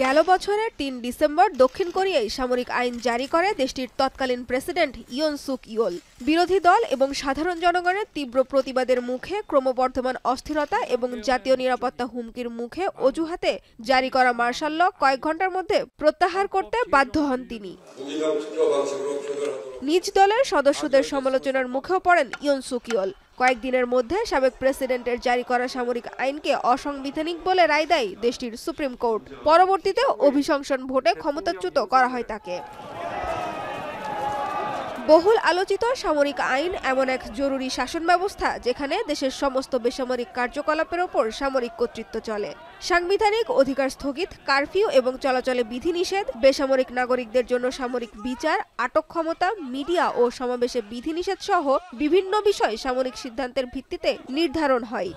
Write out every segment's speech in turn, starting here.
গেল বছরের ৩ ডিসেম্বর দক্ষিণ কোরিয়ায় সামরিক আইন জারি করে দেশটির তৎকালীন প্রেসিডেন্ট ইয়ন সুক ইয়োল। বিরোধী দল এবং সাধারণ জনগণের তীব্র প্রতিবাদের মুখে ক্রমবর্ধমান অস্থিরতা এবং জাতীয় নিরাপত্তা হুমকির মুখে অজুহাতে জারি করা মার্শাল ল কয়েক ঘন্টার মধ্যে প্রত্যাহার করতে বাধ্য হন তিনি। নিজ দলের সদস্যদের সমালোচনার মুখেও পড়েন ইয়ন সুক ইয়োল। কয়েকদিনের মধ্যে সাবেক প্রেসিডেন্টের জারি করা সামরিক আইনকে অসাংবিধানিক বলে রায় দেয় দেশটির সুপ্রিম কোর্ট। পরবর্তীতে অভিশংসন ভোটে ক্ষমতাচ্যুত করা হয় তাকে। বহুল আলোচিত সামরিক আইন এমন এক জরুরি শাসন ব্যবস্থা যেখানে দেশের সমস্ত বেসামরিক কার্যকলাপের ওপর সামরিক কর্তৃত্ব চলে। সাংবিধানিক অধিকার স্থগিত, কারফিউ এবং চলাচলে বিধিনিষেধ, বেসামরিক নাগরিকদের জন্য সামরিক বিচার, আটক ক্ষমতা, মিডিয়া ও সমাবেশে বিধিনিষেধ সহ বিভিন্ন বিষয় সামরিক সিদ্ধান্তের ভিত্তিতে নির্ধারণ হয়।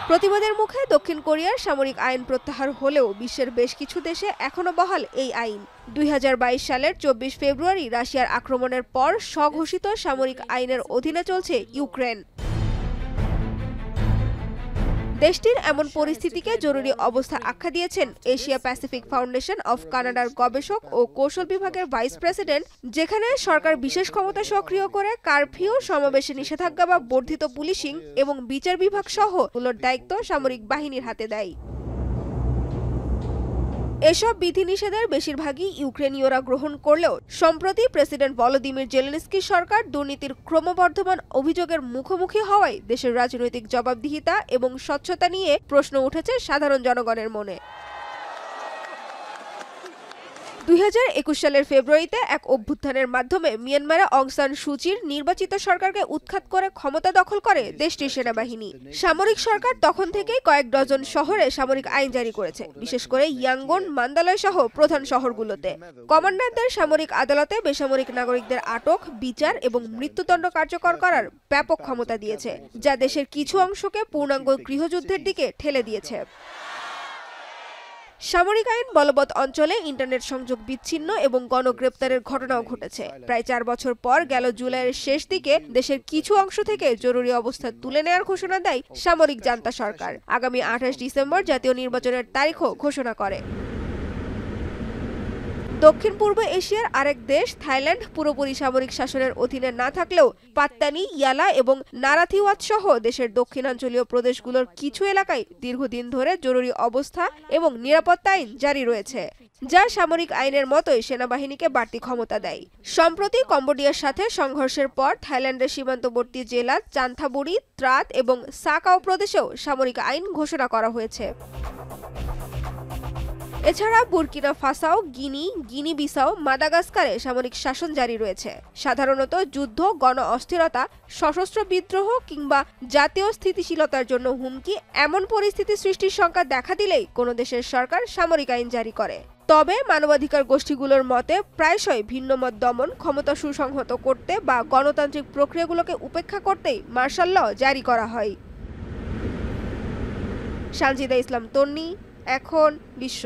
প্রতিবাদের মুখে দক্ষিণ কোরিয়ার সামরিক আইন প্রত্যাহার হলেও বিশ্বের বেশ কিছু দেশে এখনো বহাল এই আইন। ২০২২ সালের ২৪ ফেব্রুয়ারি রাশিয়ার আক্রমণের পর স্বঘোষিত সামরিক আইনের অধীনে চলছে ইউক্রেন। দেশটির এমন পরিস্থিতিকে জরুরি অবস্থা আখ্যা দিয়েছেন এশিয়া প্যাসিফিক ফাউন্ডেশন অফ কানাডার গবেষক ও কৌশল বিভাগের ভাইস প্রেসিডেন্ট, যেখানে সরকার বিশেষ ক্ষমতা সক্রিয় করে কারফিউ, সমাবেশে নিষেধাজ্ঞা বা বর্ধিত পুলিশিং এবং বিচার বিভাগ সহ এগুলোর দায়িত্ব সামরিক বাহিনীর হাতে দেয়। এসব বিধিনিষেধের বেশিরভাগই ইউক্রেনীয়রা গ্রহণ করলেও সম্প্রতি প্রেসিডেন্ট ভলোদিমির জেলেনস্কি সরকার দুর্নীতির ক্রমবর্ধমান অভিযোগের মুখোমুখি হওয়ায় দেশের রাজনৈতিক জবাবদিহিতা এবং স্বচ্ছতা নিয়ে প্রশ্ন উঠেছে সাধারণ জনগণের মনে। ২০২১ সালের ফেব্রুয়ারিতে এক অভ্যুত্থানের মাধ্যমে মিয়ানমারে অং সান সুচির নির্বাচিত সরকারকে উৎখাত করে ক্ষমতা দখল করে দেশটির সেনাবাহিনী। সামরিক সরকার তখন থেকেই কয়েক ডজন শহরে সামরিক আইন জারি করেছে, বিশেষ করে ইয়াঙ্গুন, মান্দালয় সহ প্রধান শহরগুলোতে। কমান্ডারদের সামরিক আদালতে বেসামরিক নাগরিকদের আটক, বিচার এবং মৃত্যুদণ্ড কার্যকর করার ব্যাপক ক্ষমতা দিয়েছে, যা দেশের কিছু অংশকে পূর্ণাঙ্গ গৃহযুদ্ধের দিকে ঠেলে দিয়েছে। সামরিক আইন বলবৎ অঞ্চলে ইন্টারনেট সংযোগ বিচ্ছিন্ন এবং গণগ্রেপ্তারের ঘটনাও ঘটেছে। প্রায় ৪ বছর পর গেল জুলাইয়ের শেষ দিকে দেশের কিছু অংশ থেকে জরুরি অবস্থা তুলে নেওয়ার ঘোষণা দেয় সামরিক জান্তা সরকার। আগামী ২৮ ডিসেম্বর জাতীয় নির্বাচনের তারিখও ঘোষণা করে। দক্ষিণ পূর্ব এশিয়ার আরেক দেশ থাইল্যান্ড পুরোপুরি সামরিক শাসনের অধীনে না থাকলেও পাত্তানি, ইয়ালা এবং নারাথিওয়াত সহ দেশের দক্ষিণাঞ্চলীয় প্রদেশগুলোর কিছু এলাকায় দীর্ঘদিন ধরে জরুরি অবস্থা এবং নিরাপত্তা আইন জারি রয়েছে, যা সামরিক আইনের মতোই সেনাবাহিনীকে বাড়তি ক্ষমতা দেয়। সম্প্রতি কম্বোডিয়ার সাথে সংঘর্ষের পর থাইল্যান্ডের সীমান্তবর্তী জেলা চান্থাবুরি, ত্রাত এবং সাকাও প্রদেশেও সামরিক আইন ঘোষণা করা হয়েছে। এছাড়া বুর্কিনা ফাসাও, গিনি বিসাও, মাদাগাস্কারে সামরিক শাসন জারি রয়েছে। সাধারণত যুদ্ধ, গণ অস্থিরতা, সশস্ত্র বিদ্রোহ কিংবা জাতীয় স্থিতিশীলতার জন্য হুমকি এমন পরিস্থিতি সৃষ্টির শঙ্কা দেখা দিলেই কোনো দেশের সরকার সামরিক আইন জারি করে। তবে মানবাধিকার গোষ্ঠীগুলোর মতে প্রায়শই ভিন্নমত দমন, ক্ষমতা সুসংহত করতে বা গণতান্ত্রিক প্রক্রিয়াগুলোকে উপেক্ষা করতেই মার্শাল ল জারি করা হয়। সানজিদা ইসলাম তন্নি, এখন বিশ্ব।